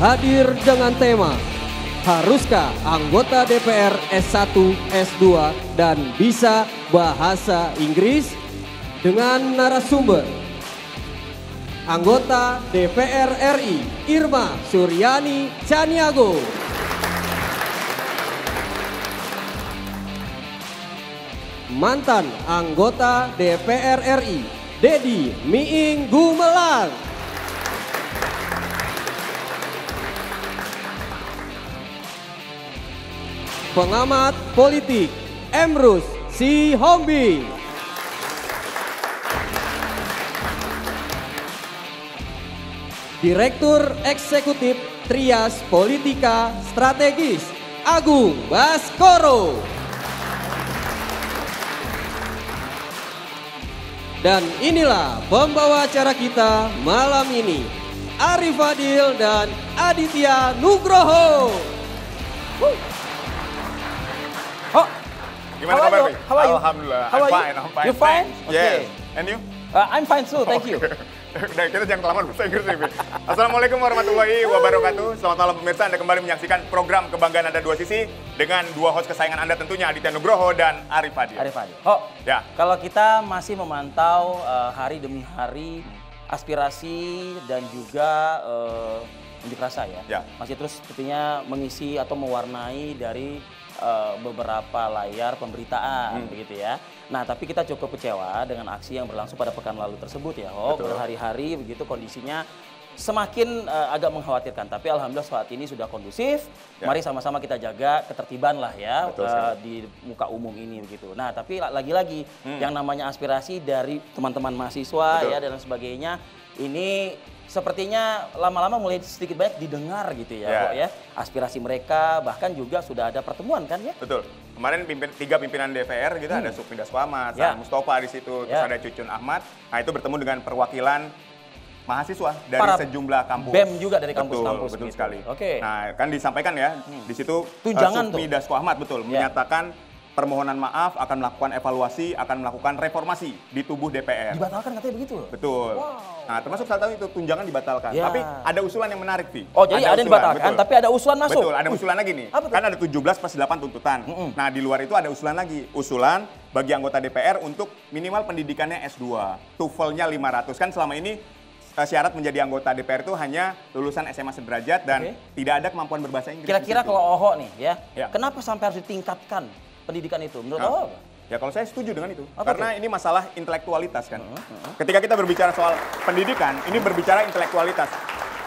hadir dengan tema Haruskah anggota DPR S1, S2 dan bisa bahasa Inggris? Dengan narasumber anggota DPR RI Irma Suryani Chaniago, mantan anggota DPR RI Dedi Miing Gumelang, pengamat politik Emrus Sihombing, Direktur Eksekutif Trias Politika Strategis Agung Baskoro. Dan inilah pembawa acara kita malam ini, Arif Fadil dan Aditya Nugroho. Oh, Gimana kabar, Pi? How are you? Alhamdulillah, How are you? I'm fine. You fine? Yes. Okay. And you? I'm fine too, thank you. Udah, kita jangan kelamaan bahasa Inggris nih, Pi. Assalamualaikum warahmatullahi wabarakatuh. Selamat malam pemirsa, Anda kembali menyaksikan program Kebanggaan Anda Dua Sisi dengan dua host kesayangan Anda tentunya, Aditya Nugroho dan Arif Fadil. Arif Fadil. Oh, Ya. kalau kita masih memantau hari demi hari aspirasi dan juga unjuk rasa ya, masih terus sepertinya mengisi atau mewarnai dari beberapa layar pemberitaan begitu ya. Nah, tapi kita cukup kecewa dengan aksi yang berlangsung pada pekan lalu tersebut ya. Berhari-hari begitu kondisinya semakin agak mengkhawatirkan. Tapi alhamdulillah saat ini sudah kondusif. Ya. Mari sama-sama kita jaga ketertiban lah ya di muka umum ini begitu. Nah, tapi lagi-lagi yang namanya aspirasi dari teman-teman mahasiswa ya dan sebagainya ini sepertinya lama-lama mulai sedikit banyak didengar gitu ya, ya. Aspirasi mereka bahkan juga sudah ada pertemuan kan ya? Betul. Kemarin tiga pimpinan DPR gitu ada Sukmi Daswamat, Mustafa di situ, terus ada Cucun Ahmad. Nah, itu bertemu dengan perwakilan mahasiswa dari sejumlah kampus. BEM juga dari kampus-kampus. Betul gitu. sekali. Oke. Nah, kan disampaikan ya di situ tunjangan Sukmi Daswamat menyatakan permohonan maaf, akan melakukan evaluasi, akan melakukan reformasi di tubuh DPR. Dibatalkan katanya begitu? Betul. Wow. Nah, termasuk salah satu itu tunjangan dibatalkan. Ya. Tapi ada usulan yang menarik, Vi. Oh, jadi ada yang dibatalkan, tapi ada usulan masuk? Betul, ada usulan lagi nih. Kan ada 17+8 tuntutan. Nah, di luar itu ada usulan lagi. Usulan bagi anggota DPR untuk minimal pendidikannya S2. TOEFL-nya 500. Kan selama ini syarat menjadi anggota DPR itu hanya lulusan SMA sederajat dan tidak ada kemampuan berbahasa Inggris. Kira-kira kalau OHO nih ya, kenapa sampai harus ditingkatkan pendidikan itu? Menurut OHO apa? Ya kalau saya setuju dengan itu. Karena ini masalah intelektualitas kan. Ketika kita berbicara soal pendidikan, ini berbicara intelektualitas.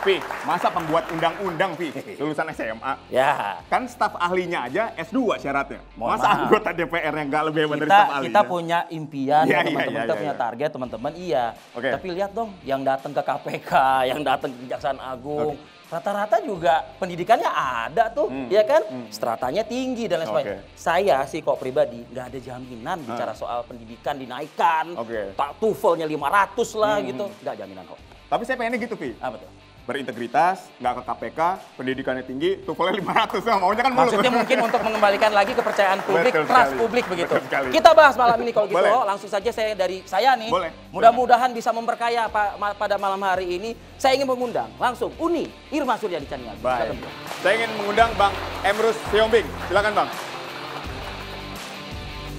Pi, masa pembuat undang-undang, Pi, lulusan SMA? Ya. Kan staf ahlinya aja S2 syaratnya. Masa anggota DPR yang nggak lebih hebat dari staf ahlinya? Kita punya impian, teman-teman. Kita punya target, teman-teman. Iya. Tapi lihat dong, yang datang ke KPK, yang datang ke Kejaksaan Agung, rata-rata juga pendidikannya ada tuh, ya kan? Stratanya tinggi dan lain sebagainya. Saya sih kok pribadi nggak ada jaminan bicara soal pendidikan dinaikkan, TOEFL-nya 500 lah gitu, nggak jaminan kok. Tapi saya pengennya gitu, Pi. Apa tuh? Berintegritas, nggak ke KPK, pendidikannya tinggi, TOEFL-nya 500, maunya kan mulus. Maksudnya mungkin untuk mengembalikan lagi kepercayaan publik, trust publik begitu. Kita bahas malam ini kalau gitu, langsung saja dari saya nih. Mudah-mudahan bisa memperkaya pada malam hari ini. Saya ingin mengundang langsung Uni Irma Suryani Chaniago. Baik. Saya ingin mengundang Bang Emrus Sihombing. Silakan, Bang.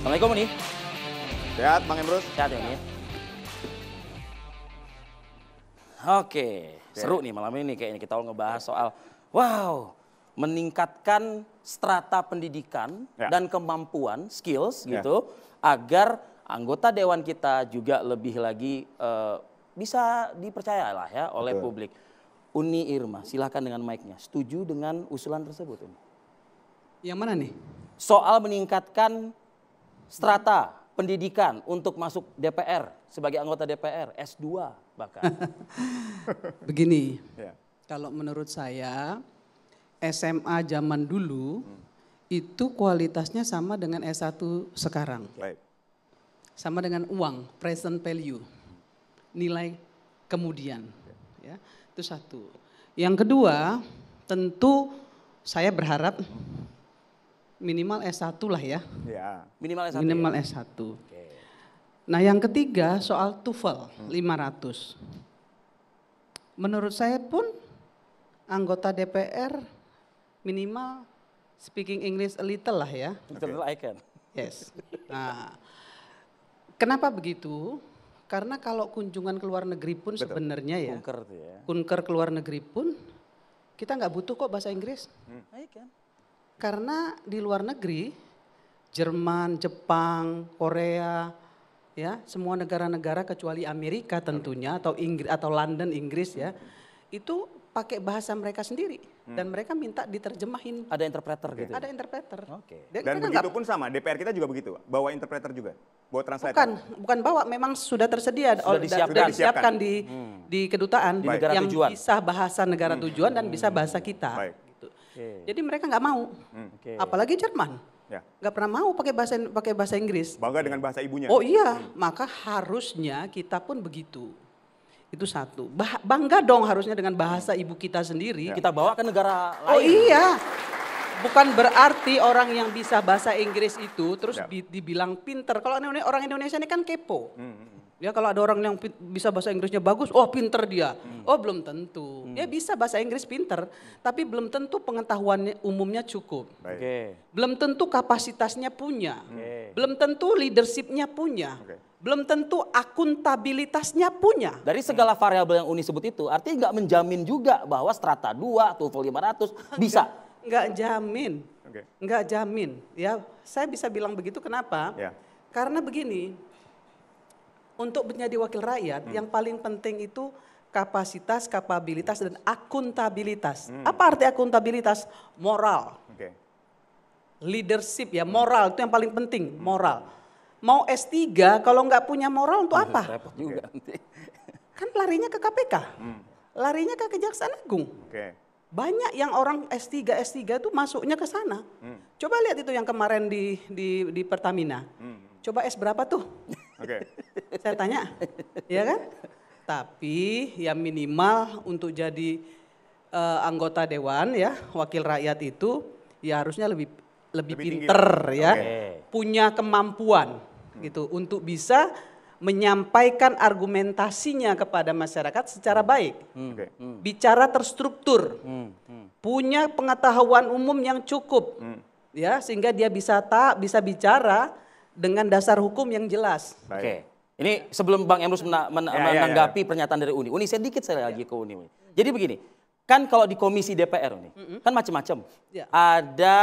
Assalamualaikum Uni. Sehat, Bang Emrus? Sehat ya, Uni. Oke, seru nih malam ini kayaknya kita ngebahas soal meningkatkan strata pendidikan dan kemampuan, skills gitu, agar anggota dewan kita juga lebih lagi bisa dipercaya lah ya oleh publik. Uni Irma, silakan dengan mic-nya. Setuju dengan usulan tersebut, Uni? Yang mana nih? Soal meningkatkan strata pendidikan untuk masuk DPR sebagai anggota DPR S2 bahkan. Begini, kalau menurut saya SMA zaman dulu itu kualitasnya sama dengan S1 sekarang. Sama dengan uang, present value, nilai kemudian. Ya, itu satu. Yang kedua, tentu saya berharap minimal S1 lah ya. Minimal S1. Minimal S1. Nah, yang ketiga soal TOEFL 500. Menurut saya pun anggota DPR minimal speaking English a little lah ya. Little I can. Yes. Nah, kenapa begitu? Karena kalau kunjungan ke luar negeri pun sebenarnya ya, kunker ke luar negeri pun kita nggak butuh kok bahasa Inggris. Karena di luar negeri, Jerman, Jepang, Korea, ya semua negara-negara kecuali Amerika tentunya atau Inggris atau London Inggris ya, itu pakai bahasa mereka sendiri dan mereka minta diterjemahin. Ada interpreter gitu. Ada interpreter. Dan begitu pun sama, DPR kita juga begitu, bawa interpreter juga, bawa translator. Bukan bawa, memang sudah tersedia, sudah disiapkan di kedutaan di negara yang tujuan. bisa bahasa negara tujuan dan bisa bahasa kita. Gitu. Jadi mereka nggak mau, apalagi Jerman. Nggak pernah mau pakai bahasa Inggris. Bangga dengan bahasa ibunya. Oh iya, maka harusnya kita pun begitu. Itu satu. Bangga dong harusnya dengan bahasa ibu kita sendiri. Kita bawa ke negara lain. Oh iya. Bukan berarti orang yang bisa bahasa Inggris itu terus dibilang pinter. Kalau orang Indonesia ini kan kepo. Ya kalau ada orang yang bisa bahasa Inggrisnya bagus, oh pinter dia. Oh belum tentu. Dia bisa bahasa Inggris pinter, tapi belum tentu pengetahuannya umumnya cukup. Belum tentu kapasitasnya punya. Belum tentu leadershipnya punya. Belum tentu akuntabilitasnya punya. Dari segala variabel yang Uni sebut itu, artinya nggak menjamin juga bahwa strata 2, TOEFL 500 bisa. Nggak jamin. Nggak jamin. Ya, saya bisa bilang begitu kenapa? Karena begini, untuk menjadi wakil rakyat yang paling penting itu kapasitas, kapabilitas, dan akuntabilitas. Apa arti akuntabilitas? Moral. Leadership ya, moral itu yang paling penting, moral. Mau S3 kalau nggak punya moral untuk apa? Repot juga nanti. Kan larinya ke KPK, larinya ke Kejaksaan Agung. Banyak yang orang S3 itu masuknya ke sana. Coba lihat itu yang kemarin di Pertamina. Coba S berapa tuh? Saya tanya, ya kan? Tapi ya minimal untuk jadi anggota dewan ya, wakil rakyat itu ya harusnya lebih pinter ya, punya kemampuan gitu untuk bisa menyampaikan argumentasinya kepada masyarakat secara baik, bicara terstruktur, punya pengetahuan umum yang cukup, ya sehingga dia bisa bicara dengan dasar hukum yang jelas. Ini sebelum Bang Emrus menanggapi pernyataan dari Uni sedikit saya lagi ke Uni. Jadi begini. Kan kalau di komisi DPR nih, kan macam-macam. Ada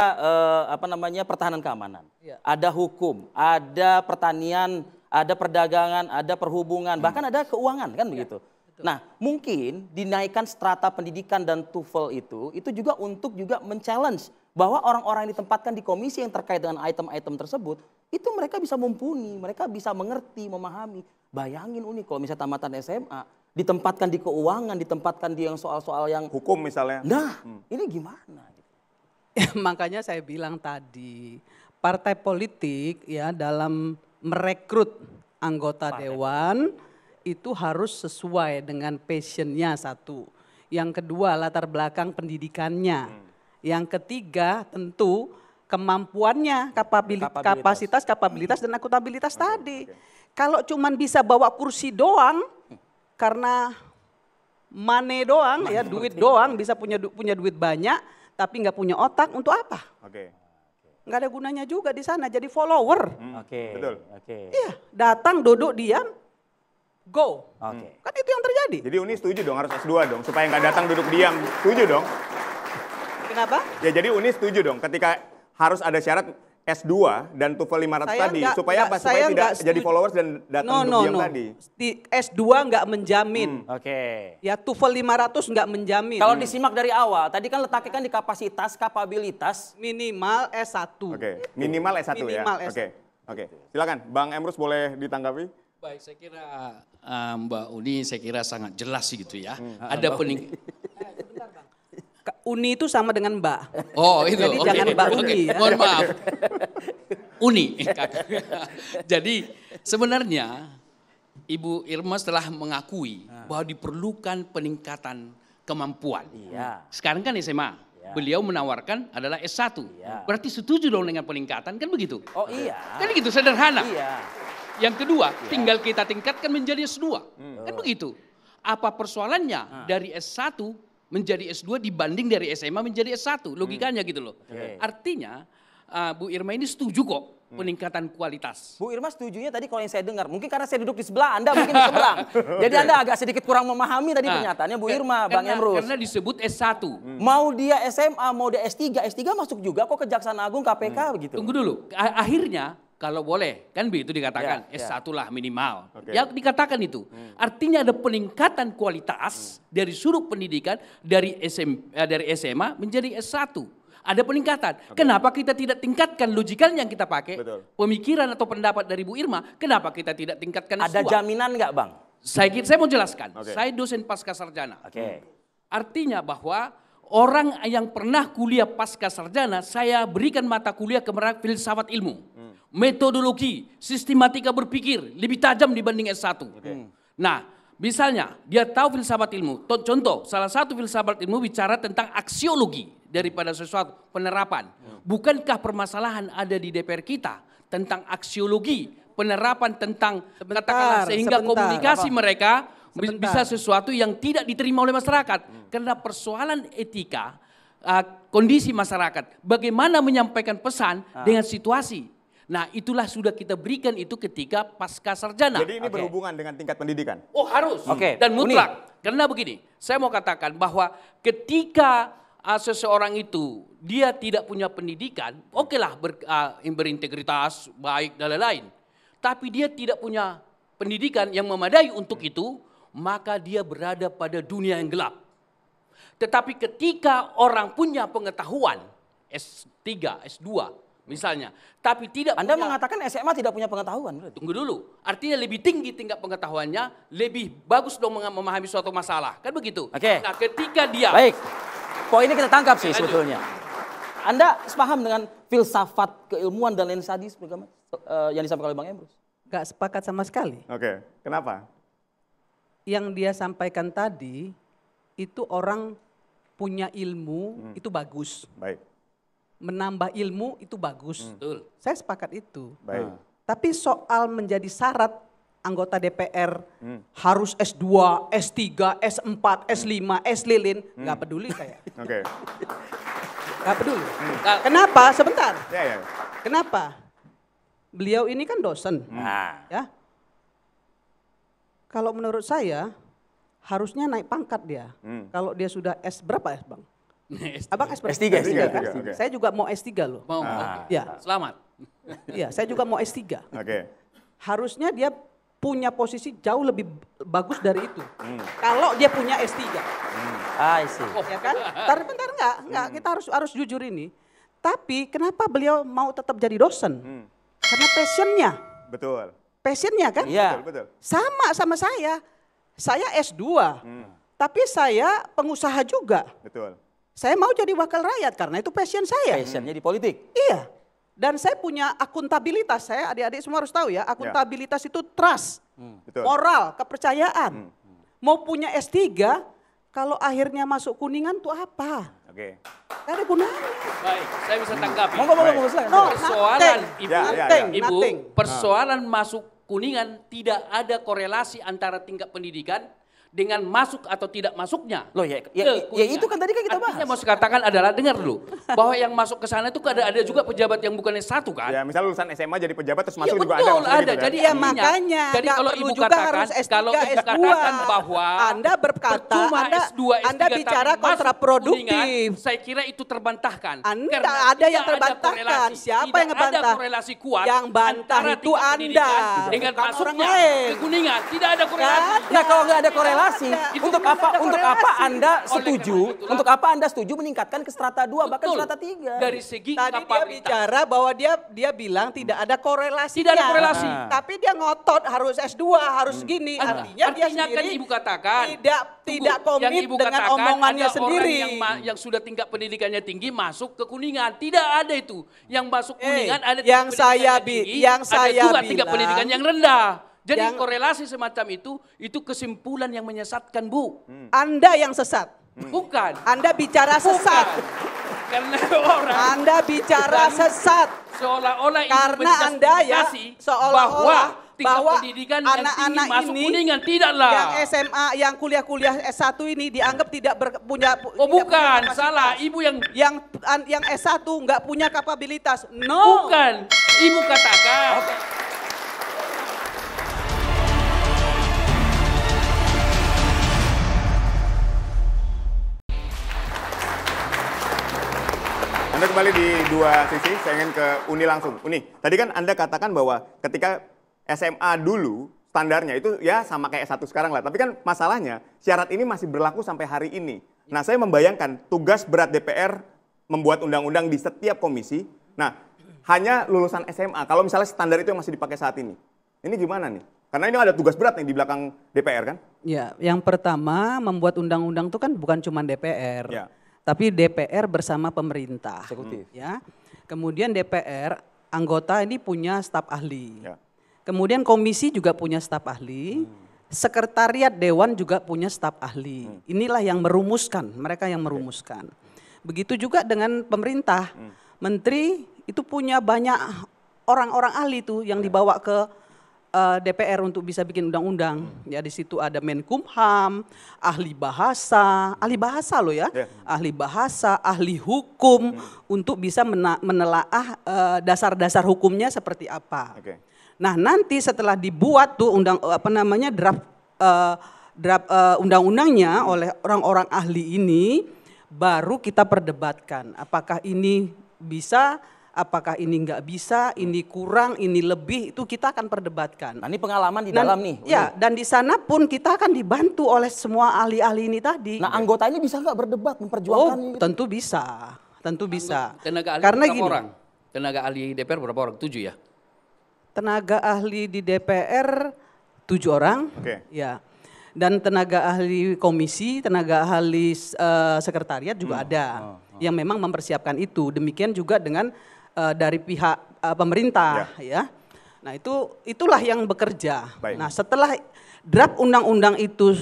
pertahanan keamanan, ada hukum, ada pertanian, ada perdagangan, ada perhubungan, bahkan ada keuangan kan begitu. Nah mungkin dinaikkan strata pendidikan dan TOEFL itu juga untuk juga men-challenge bahwa orang-orang yang ditempatkan di komisi yang terkait dengan item-item tersebut, itu mereka bisa mumpuni, mereka bisa mengerti, memahami. Bayangin Uni kalau misalnya tamatan SMA, ditempatkan di keuangan, ditempatkan di yang soal-soal yang hukum misalnya. Nah, ini gimana? Ya, makanya saya bilang tadi, partai politik ya dalam merekrut anggota dewan itu harus sesuai dengan passionnya satu. Yang kedua latar belakang pendidikannya. Yang ketiga tentu kemampuannya, kapasitas, kapabilitas dan akuntabilitas tadi. Kalau cuman bisa bawa kursi doang, karena money doang, ya duit doang, bisa punya duit banyak, tapi nggak punya otak untuk apa? Nggak ada gunanya juga di sana, jadi follower. Betul. Iya, datang duduk diam, go. Kan itu yang terjadi. Jadi Uni setuju dong harus S2 dong, supaya nggak datang duduk diam, setuju dong? Kenapa? Ya jadi Uni setuju dong, ketika harus ada syarat S2 dan TOEFL 500 tadi, supaya apa? Supaya tidak jadi followers dan datang duduk diam tadi. S2 nggak menjamin. Ya TOEFL 500 nggak menjamin. Kalau disimak dari awal, tadi kan letaknya kan di kapasitas, kapabilitas. Minimal S1. Minimal S1 ya. Oke. Silakan, Bang Emrus boleh ditanggapi? Baik, saya kira Mbak Uni saya kira sangat jelas gitu ya. Ada Uni itu sama dengan Mbak. Oh itu. Jadi jangan Mbak Uni ya. Mohon maaf. Uni. Jadi sebenarnya Ibu Irma telah mengakui bahwa diperlukan peningkatan kemampuan. Sekarang kan SMA. Beliau menawarkan adalah S1. Berarti setuju dong dengan peningkatan kan begitu? Oh iya. Kan gitu sederhana. Yang kedua, tinggal kita tingkatkan menjadi S2. Kan begitu. Apa persoalannya dari S1 menjadi S2 dibanding dari SMA menjadi S1. Logikanya gitu loh. Artinya Bu Irma ini setuju kok peningkatan kualitas. Bu Irma setujunya tadi kalau yang saya dengar, mungkin karena saya duduk di sebelah, Anda mungkin di seberang. Jadi Anda agak sedikit kurang memahami tadi pernyataannya Bu Irma, Bang Emrus. Karena disebut S1. Mau dia SMA, mau dia S3, S3 masuk juga kok Kejaksaan Agung, KPK begitu. Tunggu dulu, akhirnya kalau boleh, kan begitu dikatakan S1 lah minimal. Ya dikatakan itu. Artinya ada peningkatan kualitas dari sudut pendidikan dari SMA menjadi S1. Ada peningkatan. Kenapa kita tidak tingkatkan logikalnya yang kita pakai? Pemikiran atau pendapat dari Bu Irma, kenapa kita tidak tingkatkan S2? Ada jaminan nggak Bang? Saya mau jelaskan. Saya dosen pasca sarjana. Artinya bahwa orang yang pernah kuliah pasca sarjana, saya berikan mata kuliah kepada filsafat ilmu. Metodologi, sistematika berpikir lebih tajam dibanding S1. Nah, misalnya dia tahu filsafat ilmu. Contoh, salah satu filsafat ilmu bicara tentang aksiologi daripada sesuatu, penerapan. Bukankah permasalahan ada di DPR kita tentang aksiologi, penerapan tentang katakanlah sehingga komunikasi mereka bisa sesuatu yang tidak diterima oleh masyarakat. Karena persoalan etika, kondisi masyarakat, bagaimana menyampaikan pesan dengan situasi. Nah itulah sudah kita berikan itu ketika pasca sarjana. Jadi ini berhubungan dengan tingkat pendidikan? Oh harus, dan mutlak. Karena begini, saya mau katakan bahwa ketika seseorang itu dia tidak punya pendidikan, okelah berintegritas, baik dan lain-lain. Tapi dia tidak punya pendidikan yang memadai untuk itu, maka dia berada pada dunia yang gelap. Tetapi ketika orang punya pengetahuan, S3, S2, misalnya, tapi tidak Anda mengatakan SMA tidak punya pengetahuan berarti? Tunggu dulu, artinya lebih tinggi tingkat pengetahuannya, lebih bagus dong memahami suatu masalah, kan begitu? Nah ketika dia... Baik, poinnya kita tangkap sih sebetulnya. Anda sepaham dengan filsafat keilmuan dan lain sadis yang disampaikan oleh Bang Emrus? Gak sepakat sama sekali. Kenapa? Yang dia sampaikan tadi, itu orang punya ilmu, itu bagus. Baik. Menambah ilmu itu bagus. Saya sepakat itu. Baik. Tapi soal menjadi syarat anggota DPR harus S2, S3, S4, S5, S lilin, nggak peduli saya. Nggak peduli. Kenapa? Sebentar. Kenapa? Beliau ini kan dosen. Ya. Kalau menurut saya harusnya naik pangkat dia. Kalau dia sudah S berapa ya, Bang? Abang S3 kan? Saya juga mau S3 loh. Ya. Selamat. Iya, saya juga mau S3. Harusnya dia punya posisi jauh lebih bagus dari itu. Kalau dia punya S3. Ya kan? Bentar enggak, kita harus jujur ini. Tapi kenapa beliau mau tetap jadi dosen? Karena passionnya. Betul. Passionnya kan? Iya. Betul. Sama saya. Saya S2. Tapi saya pengusaha juga. Betul. Saya mau jadi wakil rakyat karena itu passion saya. Passionnya di politik. Iya. Dan saya punya akuntabilitas. Saya adik-adik semua harus tahu ya. Akuntabilitas itu trust. Moral, kepercayaan. Mau punya S3, kalau akhirnya masuk Kuningan tuh apa? Gak ada gunanya. Baik, saya bisa tanggapi. Persoalan Ibu, persoalan masuk Kuningan tidak ada korelasi antara tingkat pendidikan dengan masuk atau tidak masuknya. Loh ya itu kan tadi kan kita bahas. Artinya mau katakan adalah, dengar dulu, bahwa yang masuk ke sana itu ada juga pejabat yang bukan S1 kan? Ya, misal lulusan SMA jadi pejabat terus masuk juga betul, ada. Gitu, jadi ya makanya. Jadi kalau ibu katakan, kalau ibu katakan bahwa Anda berkata, Anda bicara kontraproduktif. Saya kira itu terbantahkan. Anda ada yang terbantahkan. Siapa yang ngebantah? Tidak ada korelasi kuat. Yang bantah itu Anda. Dengan masuknya ke Kuningan, tidak ada korelasi. Nah kalau nggak ada korelasi, untuk apa Anda setuju? Untuk apa Anda setuju meningkatkan ke strata 2 bahkan strata 3? Dari segi tadi dia bicara bahwa dia bilang tidak ada korelasinya. Tidak ada korelasi. Tapi dia ngotot harus S2, harus gini. Artinya dia sendiri kan ibu katakan tidak komit dengan omongannya sendiri. Yang sudah tingkat pendidikannya tinggi masuk ke Kuningan. Tidak ada itu. Yang masuk Kuningan ada yang saya bilang tingkat pendidikan yang rendah. Jadi korelasi semacam itu kesimpulan yang menyesatkan, Bu. Anda yang sesat. Bukan. Anda bicara sesat. Karena orang Anda bicara sesat. Seolah-olah karena Anda ya seolah-olah bahwa pendidikan anak-anak masuk ini Kuningan, tidaklah. yang SMA, yang kuliah-kuliah S1 ini dianggap tidak punya. Oh bukan, salah. Ibu yang S1 nggak punya kapabilitas. No. Bukan, ibu katakan. Oke. Anda kembali di dua sisi, saya ingin ke Uni langsung. Uni, tadi kan Anda katakan bahwa ketika SMA dulu standarnya itu ya sama kayak S1 sekarang lah. Tapi kan masalahnya syarat ini masih berlaku sampai hari ini. Nah, saya membayangkan tugas berat DPR membuat undang-undang di setiap komisi. Nah, hanya lulusan SMA. Kalau misalnya standar itu yang masih dipakai saat ini. Ini gimana nih? Karena ini ada tugas berat nih di belakang DPR kan? Ya, yang pertama membuat undang-undang itu kan bukan cuma DPR. Ya. Tapi DPR bersama pemerintah. Eksekutif. Ya. Kemudian DPR, anggota ini punya staf ahli. Ya. Kemudian komisi juga punya staf ahli. Sekretariat Dewan juga punya staf ahli. Inilah yang merumuskan, mereka yang merumuskan. Begitu juga dengan pemerintah. Menteri itu punya banyak orang-orang ahli tuh yang dibawa ke DPR untuk bisa bikin undang-undang. Ya, di situ ada Menkumham, ahli bahasa loh ya. Ahli bahasa, ahli hukum untuk bisa menelaah dasar-dasar hukumnya seperti apa. Nah, nanti setelah dibuat tuh draft undang-undangnya oleh orang-orang ahli ini, baru kita perdebatkan apakah ini bisa, apakah ini nggak bisa, ini kurang, ini lebih, itu kita akan perdebatkan. Nah, ini pengalaman di dalam nih. Ya, dan di sana pun kita akan dibantu oleh semua ahli-ahli ini tadi. Nah, anggota ini bisa nggak berdebat, memperjuangkan? Oh, tentu bisa, tentu bisa. Tenaga ahli karena berapa gini, orang? Tenaga ahli DPR berapa orang? 7 ya? Tenaga ahli di DPR 7 orang. Ya. Dan tenaga ahli komisi, tenaga ahli sekretariat juga ada. Yang memang mempersiapkan itu. Demikian juga dengan dari pihak pemerintah ya. Nah, itulah yang bekerja. Nah, setelah draft undang-undang itu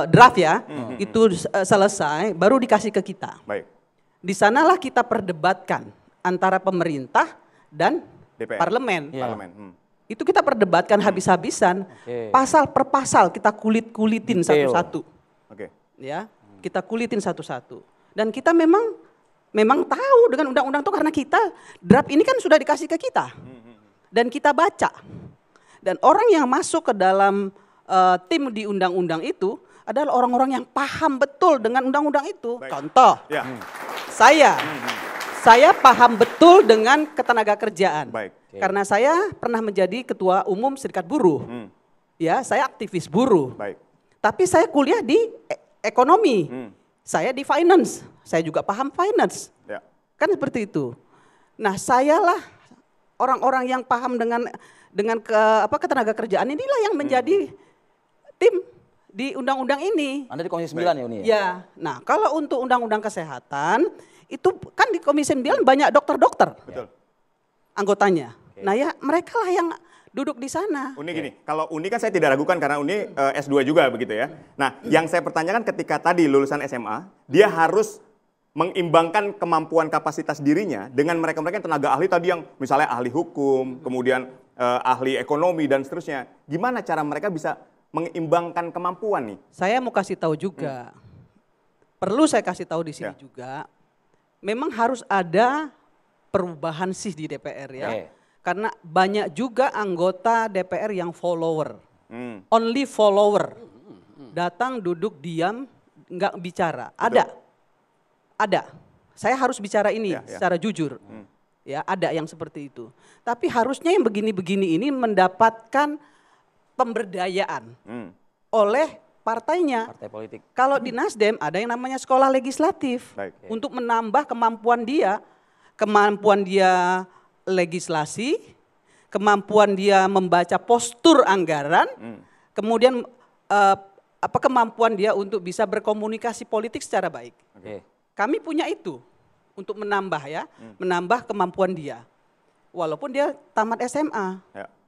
draft ya, itu selesai baru dikasih ke kita. Di sanalah kita perdebatkan antara pemerintah dan DPR. Parlemen. Itu kita perdebatkan habis-habisan. Pasal per pasal kita kulitin satu-satu. Ya, kita kulitin satu-satu. Dan kita memang tahu dengan undang-undang itu karena kita draft ini kan sudah dikasih ke kita. Dan kita baca. Dan orang yang masuk ke dalam tim di undang-undang itu adalah orang-orang yang paham betul dengan undang-undang itu. Contoh, saya paham betul dengan ketenaga kerjaan. Karena saya pernah menjadi ketua umum Serikat Buruh. Ya, saya aktivis buruh. Tapi saya kuliah di ekonomi. Saya di finance, saya juga paham finance. Kan seperti itu. Nah, sayalah orang-orang yang paham dengan ketenaga kerjaan inilah yang menjadi tim di undang-undang ini. Anda di Komisi 9 ya, Uni? Ya. Nah, kalau untuk undang-undang kesehatan, itu kan di Komisi 9 banyak dokter-dokter. Betul. Anggotanya. Nah, ya mereka lah yang duduk di sana. Uni gini, kalau Uni kan saya tidak ragukan karena Uni S2 juga begitu ya. Nah, yang saya pertanyakan ketika tadi lulusan SMA, dia harus mengimbangkan kemampuan kapasitas dirinya dengan mereka-mereka yang tenaga ahli tadi yang misalnya ahli hukum, kemudian ahli ekonomi dan seterusnya. Gimana cara mereka bisa mengimbangkan kemampuan nih? Saya mau kasih tahu juga. Perlu saya kasih tahu di sini juga. Memang harus ada perubahan sih di DPR ya. Karena banyak juga anggota DPR yang follower. Only follower. Datang, duduk, diam, nggak bicara. Ada. Saya harus bicara ini secara jujur. Ya, ada yang seperti itu. Tapi harusnya yang begini-begini ini mendapatkan pemberdayaan oleh partainya. Partai politik. Kalau di Nasdem ada yang namanya sekolah legislatif. Untuk menambah kemampuan dia legislasi, kemampuan dia membaca postur anggaran, kemudian kemampuan dia untuk bisa berkomunikasi politik secara baik. Kami punya itu untuk menambah menambah kemampuan dia. Walaupun dia tamat SMA,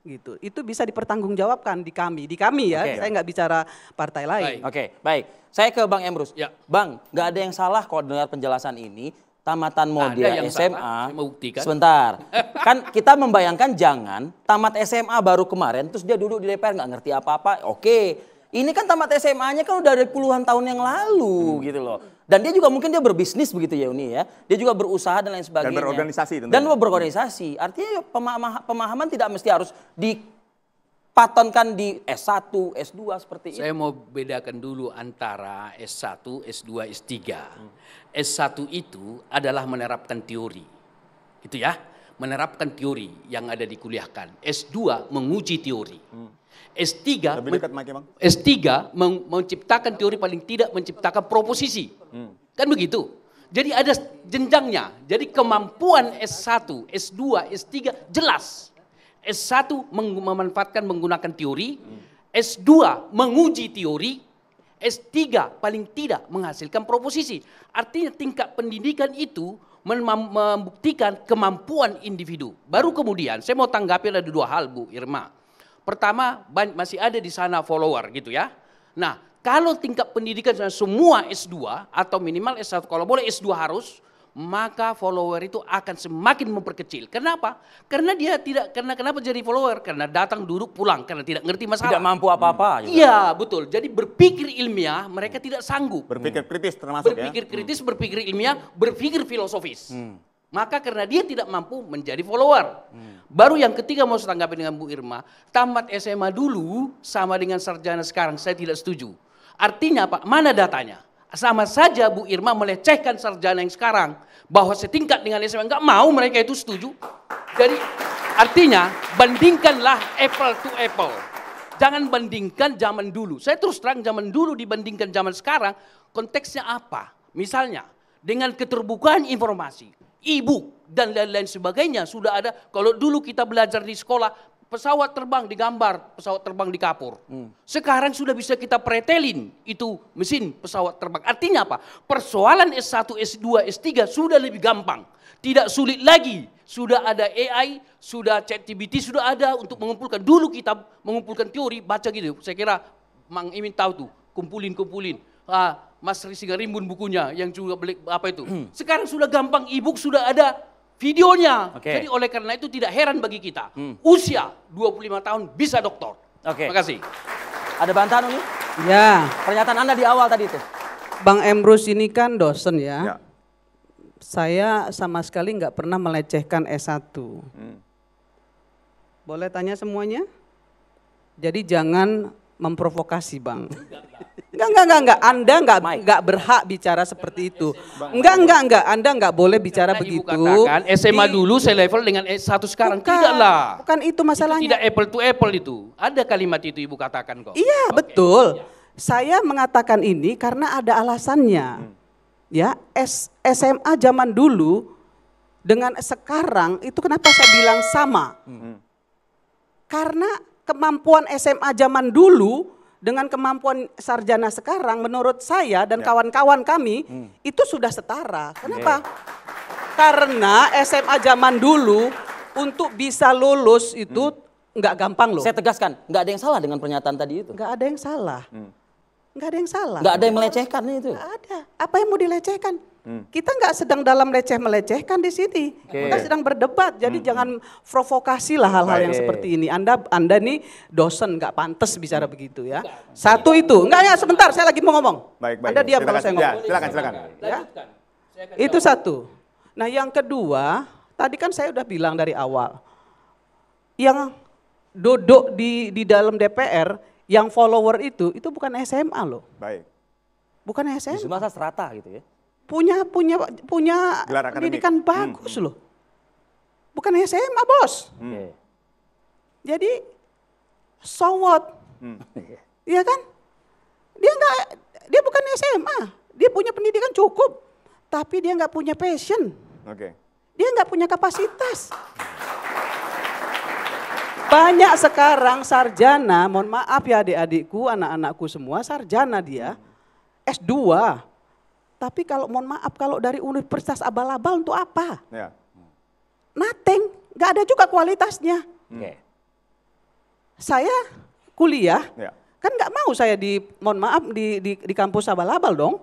gitu. Itu bisa dipertanggungjawabkan di kami ya. Saya nggak bicara partai lain. Baik. Saya ke Bang Emrus. Bang, nggak ada yang salah kalau dengar penjelasan ini. tamatan Muhammadiyah SMA, sebentar, kan kita membayangkan jangan tamat SMA baru kemarin, terus dia duduk di DPR nggak ngerti apa-apa, oke. Ini kan tamat SMA-nya kan udah dari puluhan tahun yang lalu gitu loh. Dan dia juga mungkin dia berbisnis begitu ya Uni ya. Dia juga berusaha dan lain sebagainya. Dan berorganisasi tentunya. Dan berorganisasi, artinya pemahaman tidak mesti harus dipatonkan di S1, S2 seperti itu. Saya mau bedakan dulu antara S1, S2, S3. S1 itu adalah menerapkan teori. Gitu ya, menerapkan teori yang ada dikuliahkan. S2 menguji teori. S3 menciptakan teori, paling tidak menciptakan proposisi. Kan begitu. Jadi ada jenjangnya. Jadi kemampuan S1, S2, S3 jelas. S1 memanfaatkan menggunakan teori, S2 menguji teori, S3 paling tidak menghasilkan proposisi. Artinya tingkat pendidikan itu membuktikan kemampuan individu. Baru kemudian saya mau tanggapi ada dua hal Bu Irma. Pertama, masih ada di sana follower gitu ya. Nah, kalau tingkat pendidikan semua S2 atau minimal S1, kalau boleh S2 harus, maka follower itu akan semakin memperkecil. Kenapa? Karena dia tidak, kenapa jadi follower? Karena datang duduk pulang, karena tidak ngerti masalah. Tidak mampu apa-apa. Iya, betul. Jadi berpikir ilmiah mereka tidak sanggup. Berpikir kritis termasuk berpikir kritis, berpikir ilmiah, berpikir filosofis. Maka karena dia tidak mampu menjadi follower. Baru yang ketiga mau saya tanggapi dengan Bu Irma, tamat SMA dulu sama dengan sarjana sekarang, saya tidak setuju. Artinya apa? Mana datanya? Sama saja Bu Irma melecehkan sarjana yang sekarang. Bahwa setingkat dengan SMA, enggak mau mereka itu setuju. Jadi artinya bandingkanlah apple to apple. Jangan bandingkan zaman dulu. Saya terus terang zaman dulu dibandingkan zaman sekarang, konteksnya apa? Misalnya dengan keterbukaan informasi, e-book dan lain-lain sebagainya sudah ada. Kalau dulu kita belajar di sekolah, pesawat terbang digambar, pesawat terbang di kapur. Sekarang sudah bisa kita pretelin itu mesin pesawat terbang. Artinya apa? Persoalan S1, S2, S3 sudah lebih gampang. Tidak sulit lagi. Sudah ada AI, sudah ChatGPT, sudah ada untuk mengumpulkan. Dulu kita mengumpulkan teori, baca gitu. Saya kira Mang Imin tahu tuh, kumpulin. Mas Risiga Rimbun bukunya yang juga apa itu. Sekarang sudah gampang, e-book sudah ada videonya. Jadi oleh karena itu tidak heran bagi kita. Usia 25 tahun bisa doktor. Terima kasih. Ada bantahan ini? Ya. Pernyataan Anda di awal tadi itu. Bang Emrus ini kan dosen ya. Saya sama sekali nggak pernah melecehkan S1. Boleh tanya semuanya? Jadi jangan memprovokasi Bang. Enggak. Anda enggak berhak bicara seperti itu. Enggak. Anda enggak boleh bicara begitu. Ibu katakan SMA dulu saya level dengan S1 sekarang. Tidaklah. Bukan itu masalahnya. Itu tidak apple to apple itu. Ada kalimat itu Ibu katakan kok. Iya, betul. Saya mengatakan ini karena ada alasannya. Ya, SMA zaman dulu dengan sekarang itu kenapa saya bilang sama? Karena kemampuan SMA zaman dulu dengan kemampuan sarjana sekarang menurut saya dan kawan-kawan kami itu sudah setara. Kenapa? Karena SMA zaman dulu untuk bisa lulus itu nggak gampang loh. Saya tegaskan, nggak ada yang salah dengan pernyataan tadi itu. Nggak ada yang salah. Nggak ada yang salah. Nggak ada yang melecehkan itu. Nggak ada. Apa yang mau dilecehkan? Kita nggak sedang dalam melecehkan di sini. Kita sedang berdebat. Jadi jangan provokasi lah hal-hal yang seperti ini. Anda nih dosen nggak pantas bicara begitu ya. Satu itu. Enggak ya sebentar saya lagi mau ngomong. Baik. Anda diam kalau saya ngomong. Silakan. Ya? Itu satu. Nah yang kedua, tadi kan saya udah bilang dari awal. Yang duduk di dalam DPR, yang follower itu bukan SMA loh. Baik. Bukan SMA. Justru masa serata gitu ya. Punya pendidikan bagus loh. Bukan SMA bos. Jadi so what? Iya kan? Dia bukan SMA. Dia punya pendidikan cukup. Tapi dia nggak punya passion. Dia nggak punya kapasitas. Banyak sekarang sarjana, mohon maaf ya adik-adikku, anak-anakku semua sarjana dia, S2. Tapi kalau mohon maaf kalau dari universitas abal-abal untuk apa? Nothing, nggak ada juga kualitasnya. Saya kuliah, kan nggak mau saya mohon maaf di kampus abal-abal dong.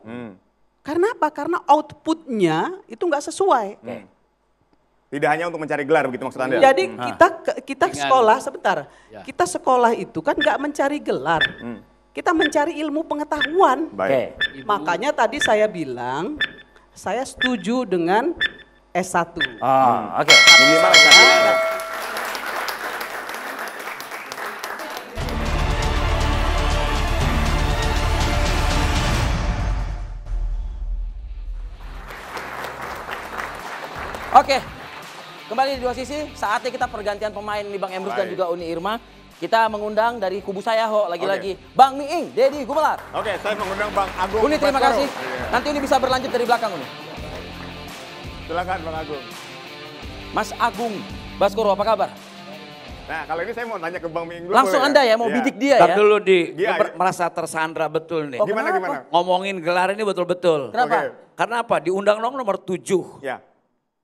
Karena apa? Karena outputnya itu nggak sesuai. Tidak hanya untuk mencari gelar begitu maksud Anda? Jadi kita sekolah, sebentar. Kita sekolah itu kan nggak mencari gelar. Kita mencari ilmu pengetahuan. Baik. Makanya tadi saya bilang, saya setuju dengan S1. Oke. Minimal S1. Oke, kembali di dua sisi, saatnya kita pergantian pemain nih Bang Emrus dan juga Uni Irma. Kita mengundang dari kubu saya lagi-lagi Bang Miing, Deddy Gumelar. Oke, saya mengundang Bang Agung. Uni terima kasih. Nanti Uni bisa berlanjut dari belakang Uni. Silakan Bang Agung. Mas Agung Baskoro, apa kabar? Nah, kalau ini saya mau tanya ke Bang Miing dulu. Langsung Anda ya, mau bidik dia ya. Dulu merasa tersandra betul nih. Gimana? Ngomongin gelar ini betul-betul. Kenapa? Karena apa? Di Undang-Undang nomor 7. Ya.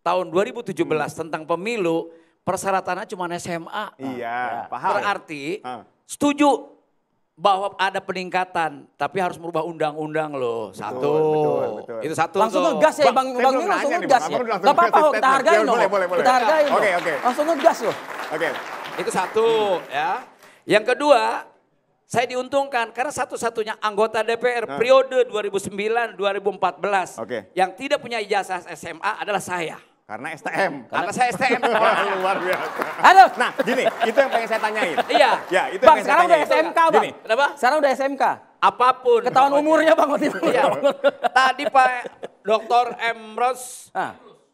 Tahun 2017 tentang pemilu, persyaratannya cuma SMA. Iya, paham. Berarti setuju bahwa ada peningkatan, tapi harus merubah undang-undang loh. Satu. Betul. Itu satu. Langsung ngegas ya Bang Miing, langsung ngegas ya. Gak apa-apa kok, kita hargain loh. Kita hargain loh. Oke. Langsung ngegas loh. Oke. Itu satu ya. Yang kedua, saya diuntungkan karena satu-satunya anggota DPR periode 2009-2014 yang tidak punya ijazah SMA adalah saya. Karena STM. Karena saya STM. Luar biasa. Aduh. Nah, gini, itu yang pengen saya tanyain. Iya. Ya, itu Bang, yang pengen sekarang saya udah tanyain. SMK Bang. Gini. Kenapa? Sekarang udah SMK. Apapun. Ketahuan umurnya Bang waktu itu. Iya. Tadi Pak Dr.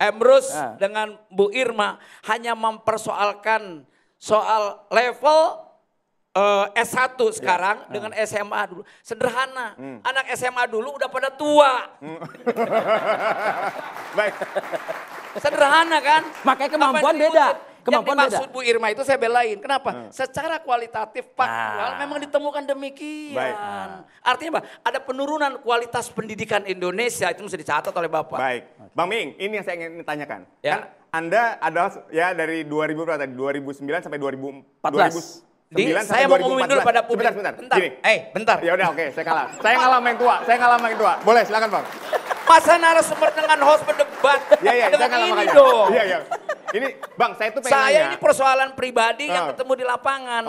Emrus dengan Bu Irma hanya mempersoalkan soal level S1 sekarang dengan SMA dulu. Sederhana. Anak SMA dulu udah pada tua. Baik. Sederhana kan? Makanya kemampuan beda. Kemampuan yang dimaksud beda. Bu Irma itu saya belain. Kenapa? Secara kualitatif faktual memang ditemukan demikian. Baik. Artinya apa? Ada penurunan kualitas pendidikan Indonesia, itu mesti dicatat oleh Bapak. Baik. Bang Miing, ini yang saya ingin tanyakan. Ya. Kan Anda adalah ya dari 2009 sampai 2014. Saya mau ngomongin dulu pada publik. Sebentar. Bentar. Bentar. Ya udah oke, saya kalah. Saya ngalah main tua. Boleh, silakan Bang. Masa narasumber dengan host berdebat Iya, dengan saya ngalah ini makanya. dong. Iya. Ini Bang, saya tuh pengen Saya nanya. ini persoalan pribadi yang ketemu di lapangan.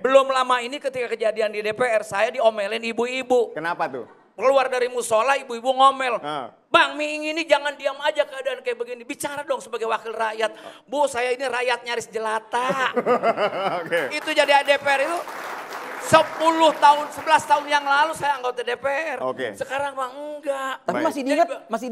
Belum lama ini ketika kejadian di DPR, saya diomelin ibu-ibu. Kenapa tuh? Keluar dari musola, ibu-ibu ngomel. Bang Miing ini jangan diam aja keadaan kayak begini. Bicara dong sebagai wakil rakyat. Bu, saya ini rakyat nyaris jelata. Itu jadi DPR itu 10 tahun, 11 tahun yang lalu saya anggota DPR. Sekarang mah enggak. Tapi masih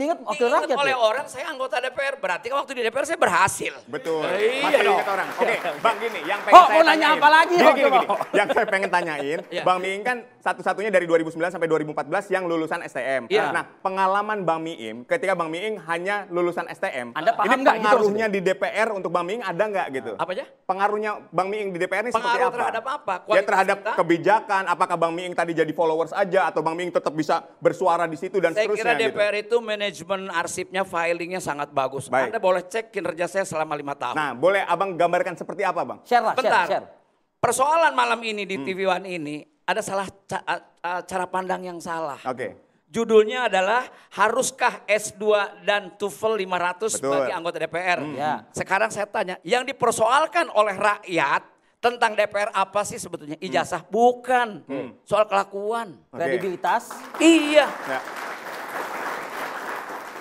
diingat wakil rakyat oleh ya? orang saya anggota DPR. Berarti kan waktu di DPR saya berhasil. Betul. Iya Masih dong. diingat orang. Oke, Bang gini, yang pengen saya mau nanya tanyain. apa lagi? Gini. Yang saya pengen tanyain, Bang Miing kan satu-satunya dari 2009 sampai 2014 yang lulusan STM. Iya. Nah, pengalaman Bang Miing ketika Bang Miing hanya lulusan STM. Anda paham ini nggak gitu pengaruhnya di DPR untuk Bang Miing ada nggak gitu? Apa aja? Pengaruhnya Bang Miing di DPR ini seperti Pengaruh apa? terhadap apa? Ya Kualitas terhadap kita? kebijakan, apakah Bang Miing tadi jadi followers aja atau Bang Miing tetap bisa bersuara di situ dan Saya seterusnya kira DPR gitu. itu manajemen arsipnya, filingnya sangat bagus. Baik. Anda boleh cek kinerja saya selama 5 tahun. Nah, boleh Abang gambarkan seperti apa, Bang? Share lah, Bentar. share. Persoalan malam ini di TV One ini ada salah cara pandang yang salah. Oke. Judulnya adalah haruskah S2 dan TOEFL 500 Betul. bagi anggota DPR? Ya. Sekarang saya tanya, yang dipersoalkan oleh rakyat tentang DPR apa sih sebetulnya? Ijazah? Bukan. Soal kelakuan. Kredibilitas. Iya. Ya.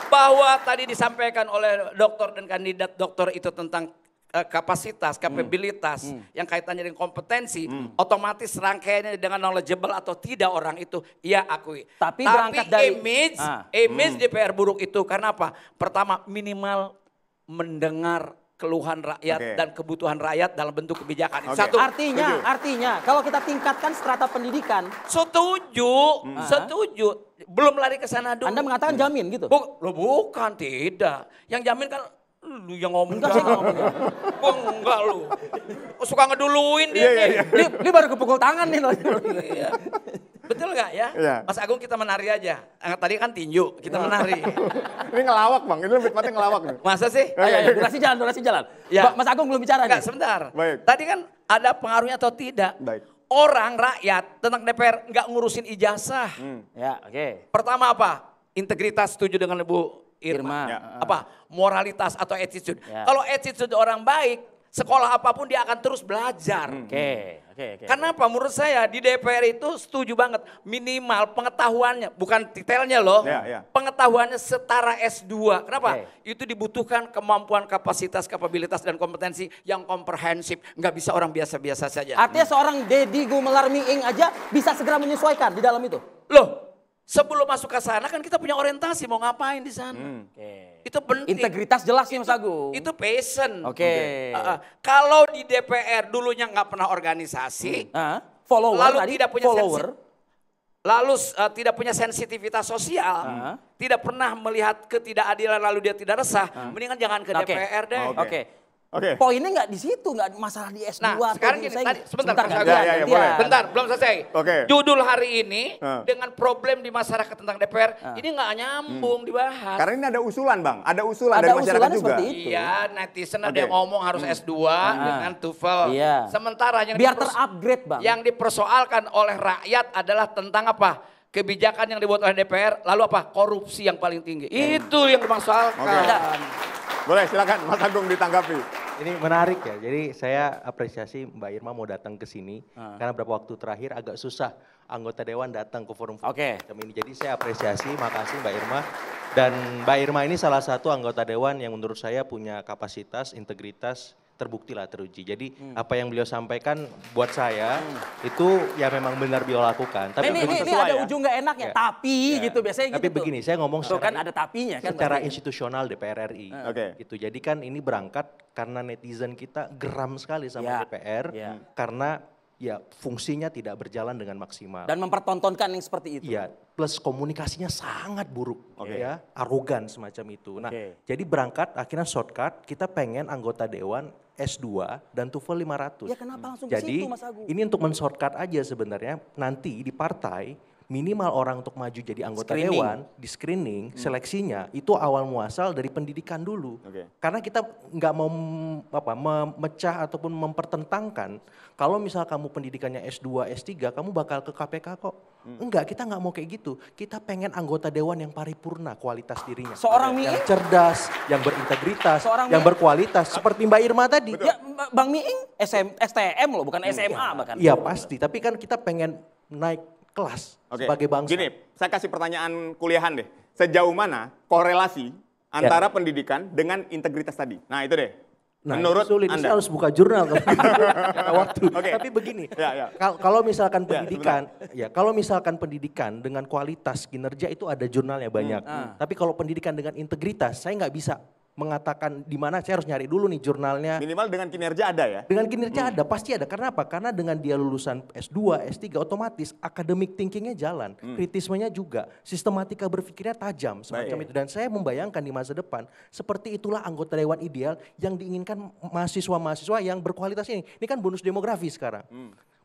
Bahwa tadi disampaikan oleh dokter dan kandidat dokter itu tentang kapasitas, kapabilitas yang kaitannya dengan kompetensi, otomatis rangkaiannya dengan knowledgeable atau tidak orang itu, ya akui. Tapi berangkat dari image DPR buruk itu karena apa? Pertama, minimal mendengar keluhan rakyat dan kebutuhan rakyat dalam bentuk kebijakan. Satu. Artinya kalau kita tingkatkan strata pendidikan. Setuju. Belum lari ke sana dulu. Anda mengatakan jamin gitu? Bukan, tidak. Yang jamin kan lu yang ngomong. Enggak, saya nggak ngomong. Enggak lu. Suka ngeduluin dia. Dia baru kepukul tangan nih. Iya. Betul nggak ya? Iya. Mas Agung kita menari aja. Tadi kan tinju, kita menari. Ini ngelawak, Bang. Ini lebih tepatnya ngelawak nih. Masa sih? Ayo, durasi jalan. Ya. Mas Agung belum bicara Enggak, nih. sebentar. Baik. Tadi kan ada pengaruhnya atau tidak? Baik. Orang rakyat tentang DPR nggak ngurusin ijazah. Ya, oke. Pertama apa? integritas setuju dengan Bu Irma. Apa? Moralitas atau attitude. Kalau attitude orang baik, sekolah apapun dia akan terus belajar. Oke. Kenapa? Menurut saya di DPR itu setuju banget. Minimal pengetahuannya, bukan detailnya loh. Pengetahuannya setara S2. Kenapa? Itu dibutuhkan kemampuan, kapasitas, kapabilitas, dan kompetensi yang komprehensif. Nggak bisa orang biasa-biasa saja. Artinya seorang Deddy Gumelar Miing aja bisa segera menyesuaikan di dalam itu? Loh, sebelum masuk ke sana kan kita punya orientasi mau ngapain di sana. Itu penting. Integritas jelas nih Mas Agung. Itu passion. Kalau di DPR dulunya nggak pernah organisasi, follower lalu tadi, tidak punya tidak punya sensitivitas sosial, tidak pernah melihat ketidakadilan lalu dia tidak resah, mendingan jangan ke DPR deh. Poinnya nggak di situ, nggak masalah di S2. Nah, sekarang gini, tadi sebentar, bentar, belum selesai. Judul hari ini dengan problem di masyarakat tentang DPR, ini nggak nyambung dibahas. Karena ini ada usulan Bang, ada usulan dari masyarakat juga. Iya, netizen ada yang ngomong harus S2 dengan TOEFL. Sementara yang biar terupgrade Bang. Yang dipersoalkan oleh rakyat adalah tentang apa? Kebijakan yang dibuat oleh DPR, lalu apa? Korupsi yang paling tinggi. Itu yang dipersoalkan. Boleh silakan Mas Agung ditanggapi. Ini menarik ya, jadi saya apresiasi Mbak Irma mau datang ke sini. Karena beberapa waktu terakhir agak susah anggota Dewan datang ke forum macam ini. Jadi saya apresiasi, makasih Mbak Irma. Dan Mbak Irma ini salah satu anggota Dewan yang menurut saya punya kapasitas, integritas, terbukti lah teruji. Jadi apa yang beliau sampaikan buat saya itu ya memang benar beliau lakukan. Tapi ini ada ujung gak enaknya, tapi gitu biasanya tapi gitu. begini, saya ngomong kan ada tapinya kan. Secara institusional DPR RI. Gitu. Jadi kan ini berangkat karena netizen kita geram sekali sama DPR karena ya fungsinya tidak berjalan dengan maksimal. Dan mempertontonkan yang seperti itu. Iya, plus komunikasinya sangat buruk, ya, arogan semacam itu. Nah, jadi berangkat akhirnya shortcut, kita pengen anggota Dewan S2 dan TOEFL 500. Ya kenapa langsung ke situ Mas Agung? Ini untuk men-shortcut aja sebenarnya, nanti di partai minimal orang untuk maju jadi anggota Dewan, di screening, seleksinya itu awal muasal dari pendidikan dulu. Karena kita nggak mau memecah ataupun mempertentangkan, kalau misal kamu pendidikannya S2, S3, kamu bakal ke KPK kok. Enggak, kita nggak mau kayak gitu. Kita pengen anggota Dewan yang paripurna kualitas dirinya. Seorang yang cerdas, yang berintegritas, yang berkualitas. Seperti Mbak Irma tadi. Ya, Bang Miing STM loh, bukan SMA bahkan. Iya pasti, tapi kan kita pengen naik kelas sebagai bangsa. Gini, saya kasih pertanyaan kuliahan deh. Sejauh mana korelasi antara pendidikan dengan integritas tadi? Nah itu deh. Nah, menurut sulit, Anda. Saya harus buka jurnal karena waktu. Tapi begini, kalau misalkan pendidikan, kalau misalkan pendidikan dengan kualitas kinerja itu ada jurnalnya banyak. Tapi kalau pendidikan dengan integritas, saya nggak bisa mengatakan di mana, saya harus nyari dulu nih jurnalnya. Minimal dengan kinerja ada ya? Dengan kinerja ada, pasti ada. Karena apa? Karena dengan dia lulusan S2, S3 otomatis academic thinkingnya jalan. Kritismenya juga, sistematika berpikirnya tajam semacam itu. Dan saya membayangkan di masa depan, seperti itulah anggota Dewan ideal yang diinginkan mahasiswa-mahasiswa yang berkualitas ini. Ini kan bonus demografi sekarang.